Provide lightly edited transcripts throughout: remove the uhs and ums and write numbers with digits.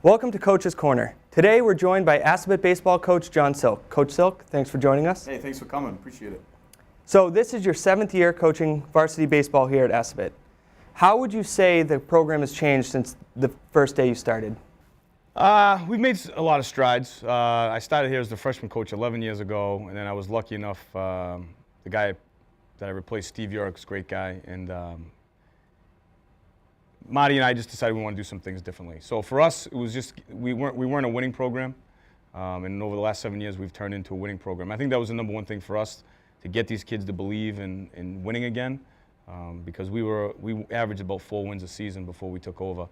Welcome to Coach's Corner. Today we're joined by Assabet baseball coach John Silk. Coach Silk, thanks for joining us. Hey, thanks for coming. Appreciate it. So this is your 7th year coaching varsity baseball here at Assabet. How would you say the program has changed since the first day you started? We've made a lot of strides. I started here as the freshman coach 11 years ago, and then I was lucky enough, the guy that I replaced, Steve York's a great guy, and Marty and I just decided we want to do some things differently. So for us, it was just, we weren't a winning program, and over the last 7 years, we've turned into a winning program. I think that was the number one thing for us, to get these kids to believe in winning again, because we averaged about 4 wins a season before we took over,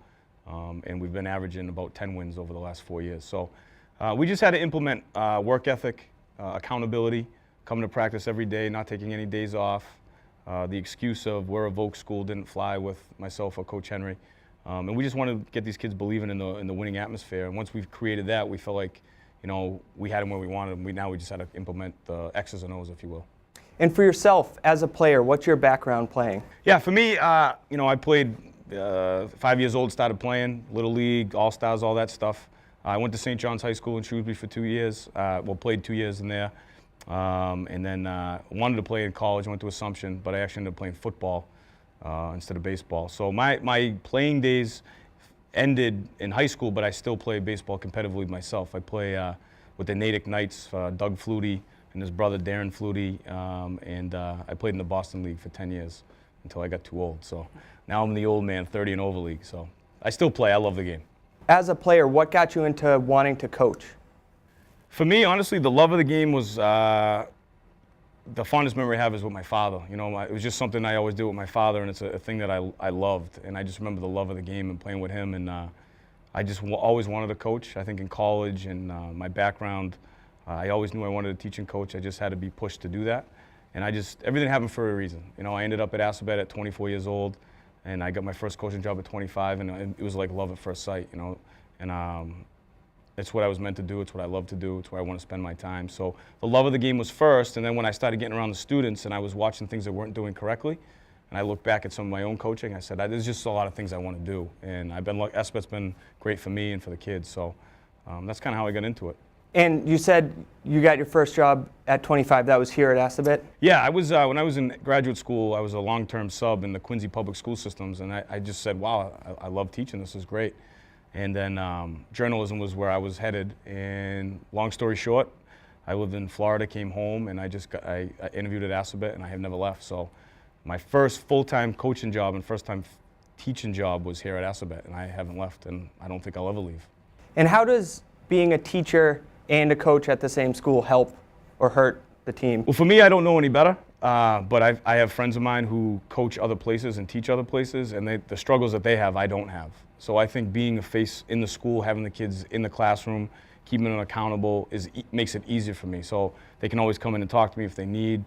and we've been averaging about 10 wins over the last 4 years. So we just had to implement work ethic, accountability, coming to practice every day, not taking any days off. The excuse of we're a Vogue school didn't fly with myself or Coach Henry. And we just wanted to get these kids believing in the winning atmosphere. And once we've created that, we felt like, you know, we had them where we wanted them. Now we just had to implement the X's and O's, if you will. And for yourself, as a player, what's your background playing? Yeah, for me, you know, I played 5 years old, started playing, Little League, All-Stars, all that stuff. I went to St. John's High School in Shrewsbury for 2 years. Well, played 2 years in there. And then wanted to play in college, went to Assumption, but I actually ended up playing football instead of baseball. So my playing days ended in high school, but I still play baseball competitively myself. I play with the Natick Knights, Doug Flutie and his brother Darren Flutie, and I played in the Boston League for 10 years until I got too old. So now I'm the old man, 30 and over league. So I still play. I love the game. As a player, what got you into wanting to coach? For me, honestly, the love of the game was the fondest memory I have is with my father. You know, it was just something I always did with my father, and it's a thing that I loved. And I just remember the love of the game and playing with him. And I just always wanted to coach. I think in college and my background, I always knew I wanted to teach and coach. I just had to be pushed to do that. And everything happened for a reason. You know, I ended up at Assabet at 24 years old, and I got my first coaching job at 25, and it was like love at first sight, you know. And it's what I was meant to do. It's what I love to do. It's where I want to spend my time. So the love of the game was first, and then when I started getting around the students and I was watching things that weren't doing correctly, and I looked back at some of my own coaching, I said, there's just a lot of things I want to do. And Assabet's been great for me and for the kids. So that's kind of how I got into it. And you said you got your first job at 25. That was here at Assabet? Yeah, I was when I was in graduate school, I was a long-term sub in the Quincy Public School Systems, and I just said, wow, I love teaching. This is great. And then journalism was where I was headed. And long story short, I lived in Florida, came home, and I interviewed at Assabet, and I have never left. So my first full-time coaching job and first-time teaching job was here at Assabet, and I haven't left, and I don't think I'll ever leave. And how does being a teacher and a coach at the same school help or hurt the team? Well, for me, I don't know any better, but I have friends of mine who coach other places and teach other places, and the struggles that they have, I don't have. So I think being a face in the school, having the kids in the classroom, keeping them accountable makes it easier for me. So they can always come in and talk to me if they need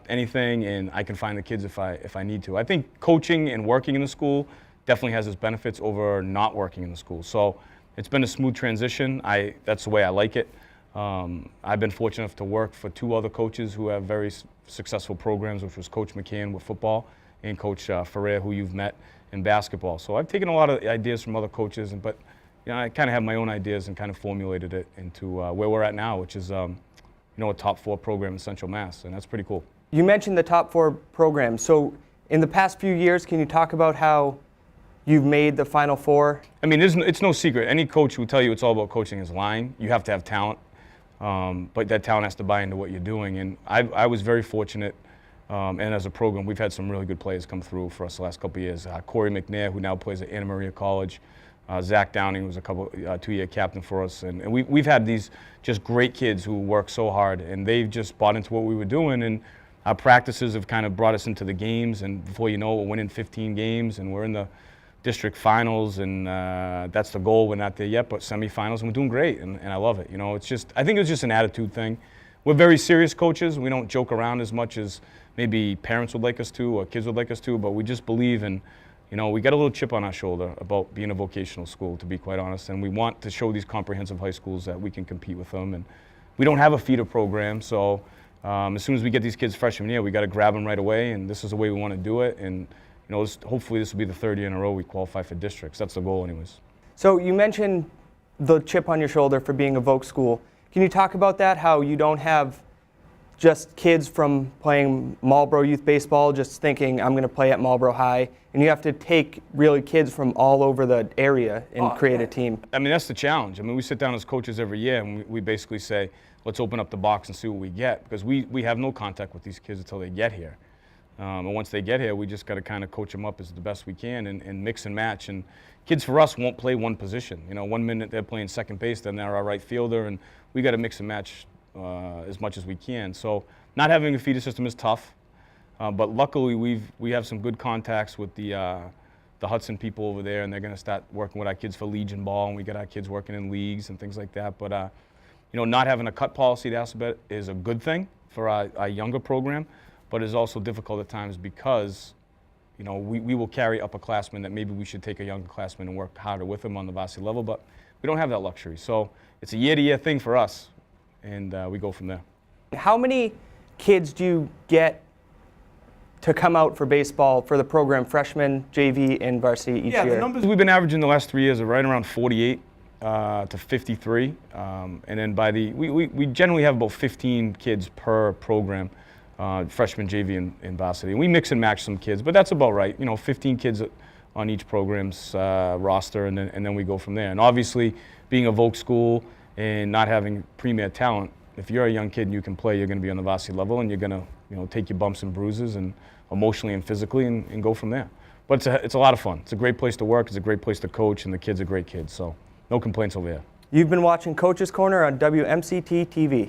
anything, and I can find the kids if I need to. I think coaching and working in the school definitely has its benefits over not working in the school. So it's been a smooth transition. That's the way I like it. I've been fortunate enough to work for 2 other coaches who have very successful programs, which was Coach McCann with football and Coach Ferrer, who you've met in basketball. So I've taken a lot of ideas from other coaches, but you know, I kind of have my own ideas and kind of formulated it into where we're at now, which is you know, a top 4 program in Central Mass, and that's pretty cool. You mentioned the top 4 programs. So in the past few years, can you talk about how you've made the Final Four? I mean, it's no secret. Any coach will tell you it's all about coaching his line. You have to have talent, but that talent has to buy into what you're doing. And I was very fortunate, and as a program, we've had some really good players come through for us the last couple of years. Corey McNair, who now plays at Anna Maria College. Zach Downing was a 2-year captain for us. And we've had these just great kids who work so hard, and they've just bought into what we were doing. And our practices have kind of brought us into the games, and before you know it, we're winning 15 games, and we're in the district finals, and that's the goal. We're not there yet, but semifinals, and we're doing great, and I love it. You know, I think it's just an attitude thing. We're very serious coaches. We don't joke around as much as maybe parents would like us to or kids would like us to, but we just believe in, you know, we got a little chip on our shoulder about being a vocational school, to be quite honest, and we want to show these comprehensive high schools that we can compete with them. And we don't have a feeder program, so as soon as we get these kids freshman year, we got to grab them right away, and this is the way we want to do it. And you know, hopefully this will be the 3rd year in a row we qualify for districts. That's the goal anyways. So you mentioned the chip on your shoulder for being a Voc school. Can you talk about that, how you don't have just kids from playing Marlboro youth baseball just thinking, I'm going to play at Marlboro High, and you have to take really kids from all over the area and create a team? I mean, that's the challenge. I mean, we sit down as coaches every year and we basically say, let's open up the box and see what we get, because we have no contact with these kids until they get here. And once they get here, we just got to kind of coach them up as the best we can and mix and match. And kids for us won't play one position. You know, 1 minute they're playing second base, then they're our right fielder, and we got to mix and match as much as we can. So not having a feeder system is tough, but luckily we have some good contacts with the Hudson people over there, and they're going to start working with our kids for Legion ball, and we got our kids working in leagues and things like that. But you know, not having a cut policy at Assabet is a good thing for our younger program, but it's also difficult at times because, you know, we will carry upperclassmen that maybe we should take a younger classman and work harder with them on the varsity level, but we don't have that luxury. So it's a year-to-year thing for us, and we go from there. How many kids do you get to come out for baseball for the program, freshman, JV, and varsity each year? Yeah, the numbers we've been averaging the last 3 years are right around 48 to 53, and then by we generally have about 15 kids per program, freshman, JV, and varsity. And we mix and match some kids, but that's about right. You know, 15 kids on each program's roster, and then we go from there. And obviously, being a Voc school and not having premier talent, if you're a young kid and you can play, you're going to be on the varsity level, and you're going to, you know, take your bumps and bruises and emotionally and physically and go from there. But it's a lot of fun. It's a great place to work. It's a great place to coach, and the kids are great kids. So no complaints over here. You've been watching Coach's Corner on WMCT-TV.